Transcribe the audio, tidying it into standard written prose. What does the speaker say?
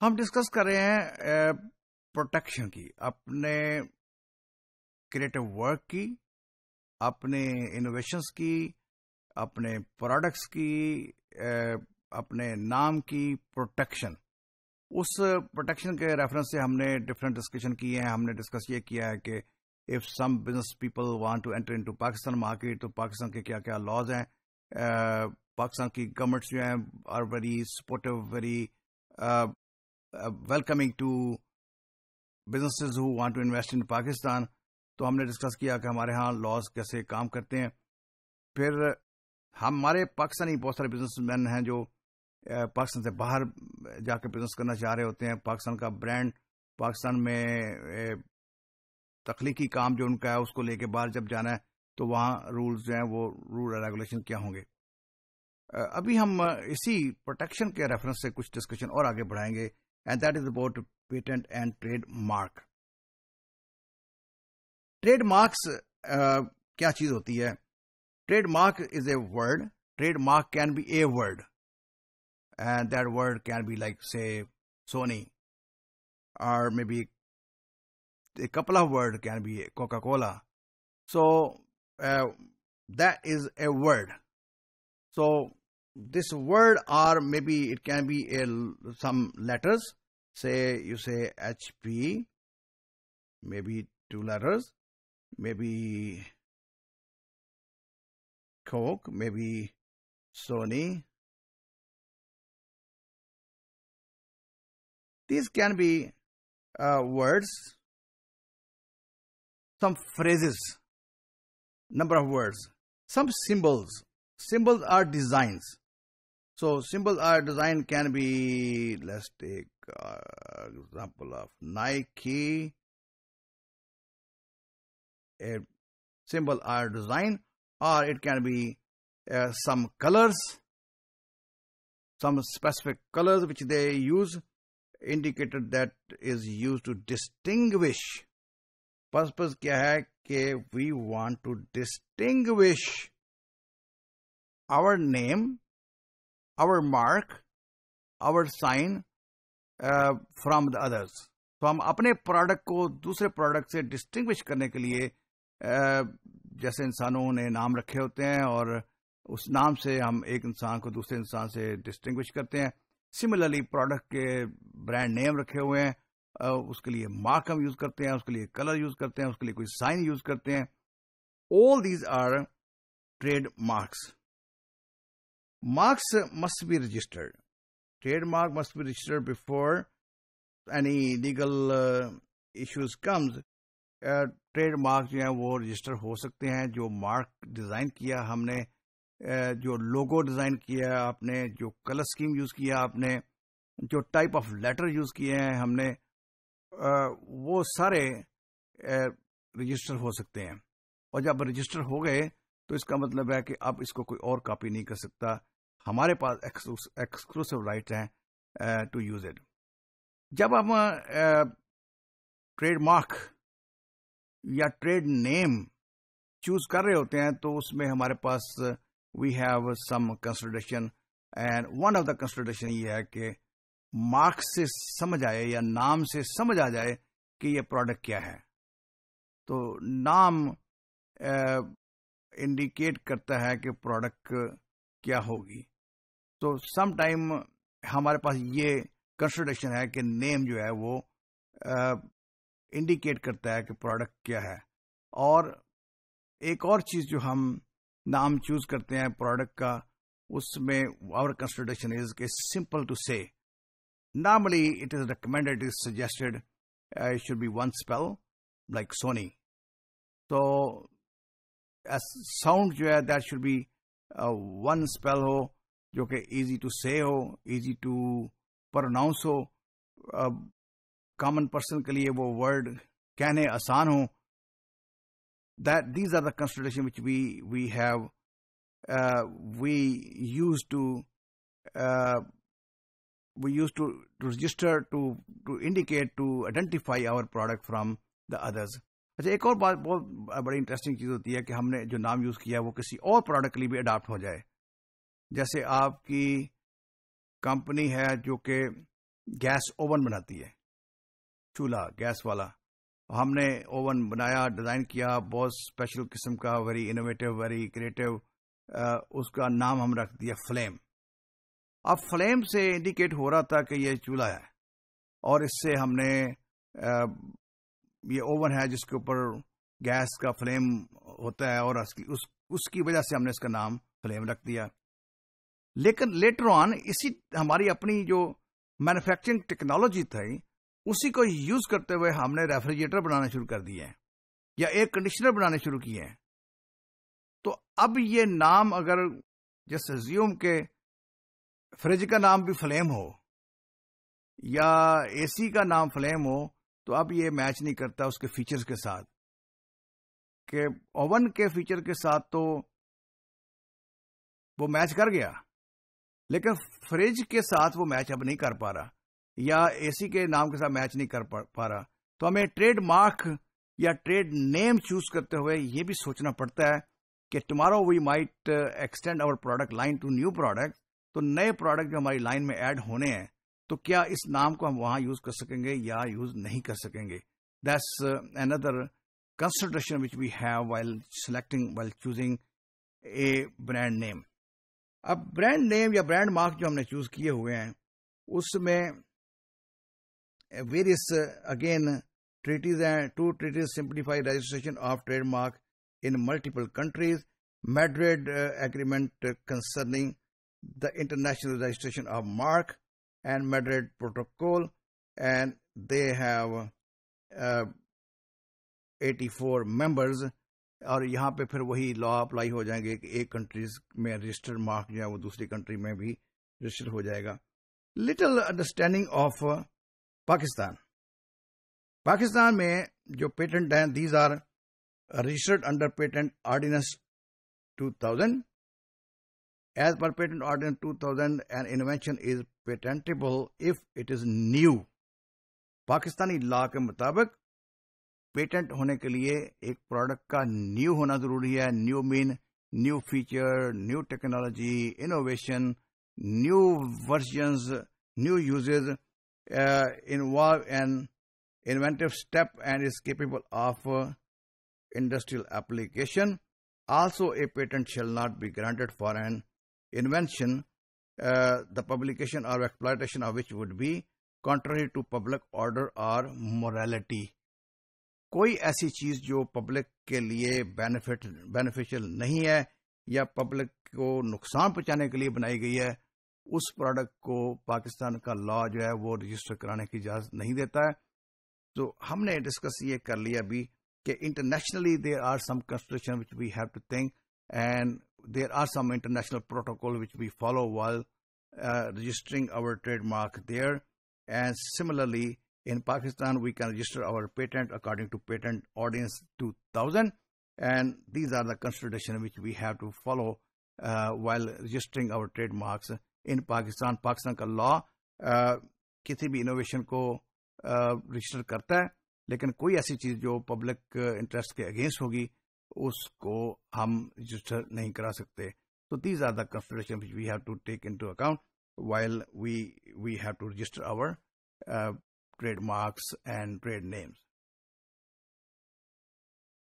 ہم ڈسکس کر رہے ہیں پروٹیکشن کی، اپنے کریٹو ورک کی، اپنے انوویشنس کی، اپنے پروڈکٹس کی، اپنے نام کی پروٹیکشن. اس پروٹیکشن کے ریفرنس سے ہم نے ڈفرینٹ ڈسکشن کیے ہیں. ہم نے ڈسکس یہ کیا ہے کہ of some business people want to enter into Pakistan market, تو پاکستان کے کیا کیا لاز ہیں. پاکستان کی گورنمنٹس جو ہیں are very supportive, very welcoming to businesses who want to invest in Pakistan. تو ہم نے ڈسکس کیا کہ ہمارے ہاں لاز کیسے کام کرتے ہیں. پھر ہمارے پاکستانی بہت سارے بزنس مین ہیں جو پاکستان سے باہر جا کے بزنس کرنا چاہ رہے ہوتے ہیں. پاکستان کا برانڈ، پاکستان میں تخلیقی کام جو ان کا ہے اس کو لے کے باہر جب جانا ہے تو وہاں رولز جو ہیں وہ رول ریگولیشن کیا ہوں گے. ابھی ہم اسی پروٹیکشن کے ریفرنس سے کچھ ڈسکشن اور آگے بڑھائیں گے، and that is about patent and trademark. Trademarks کیا چیز ہوتی ہے؟ Trademark is a word. Trademark can be a word, and that word can be like say Sony, اور may be a couple of words can be Coca-Cola. So that is a word. So this word, or maybe it can be some letters. Say you say HP, maybe 2 letters, maybe Coke, maybe Sony. These can be words. Some phrases, number of words, some symbols. Symbols are designs. So symbols are design can be, let's take example of Nike. A symbol are design, or it can be some colors, some specific colors which they use, indicated that is used to distinguish. Purpose کیا ہے کہ we want to distinguish our name, our mark, our sign from the others. تو ہم اپنے product کو دوسرے product سے distinguish کرنے کے لیے جیسے انسانوں نے نام رکھے ہوتے ہیں اور اس نام سے ہم ایک انسان کو دوسرے انسان سے ڈسٹنگوش کرتے ہیں. سملرلی پروڈکٹ کے برانڈ نیم رکھے ہوئے ہیں، اس کے لیے مارک ہم یوز کرتے ہیں، اس کے لیے کلر یوز کرتے ہیں، اس کے لیے کوئی سائن یوز کرتے ہیں. All these are trademarks. Marks must be registered. Trademark must be registered before any legal issues comes. Trademark جو ہیں وہ رجسٹر ہو سکتے ہیں. جو مارک ڈیزائن کیا ہم نے، جو لوگو ڈیزائن کیا آپ نے، جو کلر اسکیم یوز کیا آپ نے، جو ٹائپ آف لیٹر یوز کیے ہیں ہم نے، وہ سارے رجسٹر ہو سکتے ہیں. اور جب رجسٹر ہو گئے تو اس کا مطلب ہے کہ اب اس کو کوئی اور کاپی نہیں کر سکتا. ہمارے پاس ایکسکلوسیو رائٹ ہیں ٹو یوز اٹ. جب ہم ٹریڈ مارک یا ٹریڈ نیم چوز کر رہے ہوتے ہیں تو اس میں ہمارے پاس we have some consideration, and one of the consideration یہ ہے کہ مارک سے سمجھ آئے یا نام سے سمجھ آ جائے کہ یہ پروڈکٹ کیا ہے. تو نام انڈیکیٹ کرتا ہے کہ پروڈکٹ کیا ہوگی. تو سم ٹائم ہمارے پاس یہ کنسیڈریشن ہے کہ نیم جو ہے وہ انڈیکیٹ کرتا ہے کہ پروڈکٹ کیا ہے. اور ایک اور چیز جو ہم نام چوز کرتے ہیں پروڈکٹ کا، اس میں آور کنسیڈریشن از کہ سمپل ٹو سے. Normally, it is recommended, it is suggested, it should be one spell, like Sony. So, as sound جو ہے that should be one spell ہو، جو کہ easy to say who, easy to pronounce who, common person کے لیے وہ word کہنے آسان ہو. These are the considerations which we have, we use to register to indicate, to identify our product from the others. اچھا، ایک اور بات بہت بڑی انٹرسٹنگ چیز ہوتی ہے کہ ہم نے جو نام یوز کیا وہ کسی اور پروڈکٹ کے لیے بھی اڈاپٹ ہو جائے. جیسے آپ کی کمپنی ہے جو کہ گیس اوون بناتی ہے، چولہا گیس والا. ہم نے اوون بنایا، ڈیزائن کیا، بہت اسپیشل قسم کا، ویری انوویٹو، ویری کریٹو. اس کا نام ہم رکھ دیا فلیم. اب فلیم سے انڈیکیٹ ہو رہا تھا کہ یہ چولہا ہے، اور اس سے ہم نے یہ اوون ہے جس کے اوپر گیس کا فلیم ہوتا ہے، اور اس کی وجہ سے ہم نے اس کا نام فلیم رکھ دیا. لیکن لیٹر آن اسی ہماری اپنی جو مینوفیکچرنگ ٹیکنالوجی تھی اسی کو یوز کرتے ہوئے ہم نے ریفریجریٹر بنانا شروع کر دیے ہیں یا ایئر کنڈیشنر بنانے شروع کیے ہیں. تو اب یہ نام اگر جیسے ایزیوم کے فریج کا نام بھی فلیم ہو یا اے سی کا نام فلیم ہو، تو اب یہ میچ نہیں کرتا اس کے فیچرز کے ساتھ. کہ اوون کے فیچر کے ساتھ تو وہ میچ کر گیا، لیکن فریج کے ساتھ وہ میچ اب نہیں کر پا رہا، یا اے سی کے نام کے ساتھ میچ نہیں کر پا رہا. تو ہمیں ٹریڈ مارک یا ٹریڈ نیم چوز کرتے ہوئے یہ بھی سوچنا پڑتا ہے کہ tomorrow we might extend our product line to new product. تو نئے پروڈکٹ جو ہماری لائن میں ایڈ ہونے ہیں تو کیا اس نام کو ہم وہاں یوز کر سکیں گے یا یوز نہیں کر سکیں گے. That's another consideration which we have while choosing a brand name. اب برانڈ نیم یا برانڈ مارک جو ہم نے چوز کیے ہوئے ہیں اس میں ویریس اگین ٹریٹیز ہیں. 2 treaties simplify registration of trademark in multiple countries. Madrid Agreement concerning the international registration of mark and Madrid Protocol, and they have 84 members. اور یہاں پہ پھر وہی لا اپلائی ہو جائیں گے کہ ایک کنٹریز میں رجسٹرڈ مارک جو ہے وہ دوسری کنٹری میں بھی رجسٹر ہو جائے گا. Little understanding of Pakistan. Pakistan میں جو پیٹنٹ ہیں these are registered under patent ordinance 2000. As per patent ordinance 2000 an invention is patentable if it is new. Pakistani law کے مطابق پیٹنٹ ہونے کے لیے ایک پروڈکٹ کا نیو ہونا ضروری ہے. New mean new feature, new technology, innovation, new versions, new uses involve an inventive step and is capable of industrial application. Also, a patent shall not be granted for an invention the publication or exploitation of which would be contrary to public order or morality. کوئی ایسی چیز جو public کے لیے beneficial نہیں ہے یا public کو نقصان پہنچانے کے لیے بنائی گئی ہے، اس پروڈکٹ کو پاکستان کا لا جو ہے وہ رجسٹر کرانے کی اجازت نہیں دیتا ہے. تو ہم نے ڈسکس یہ کر لیا ابھی کہ internationally there are some consideration which we have to think and there are some international protocol which we follow while registering our trademark there. And similarly, in Pakistan, we can register our patent according to Patent Ordinance 2000. And these are the considerations which we have to follow while registering our trademarks in Pakistan. Pakistan کا لا کسی بھی innovation کو register کرتا ہے، لیکن کوئی ایسی چیز جو پبلک انٹرسٹ کے اگینسٹ ہوگی اس کو ہم رجسٹر نہیں کرا سکتے. So these are the considerations which we have to take into account while we have to register our trademarks and trade names.